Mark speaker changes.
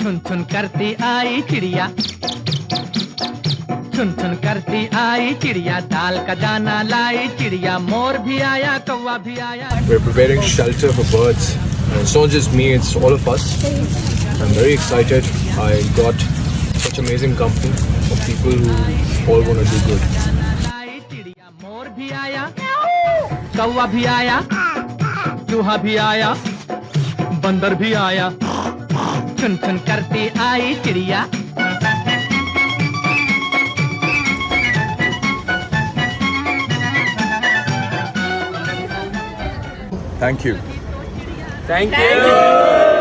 Speaker 1: छुन छुन करती आई चिड़िया, छुन छुन करती आई चिड़िया, दाल का दाना लाई चिड़िया, मोर भी आया कौवा भी आया.
Speaker 2: We're preparing shelter for birds. It's not just me, it's all of us. I'm very excited. I got such amazing company of people who all want to do good.
Speaker 1: चिड़िया, मोर भी आया, कौवा भी आया, चूहा भी आया, बंदर भी आया, छुन छुन करती आई चिड़िया.
Speaker 2: Thank you.
Speaker 3: Thank you.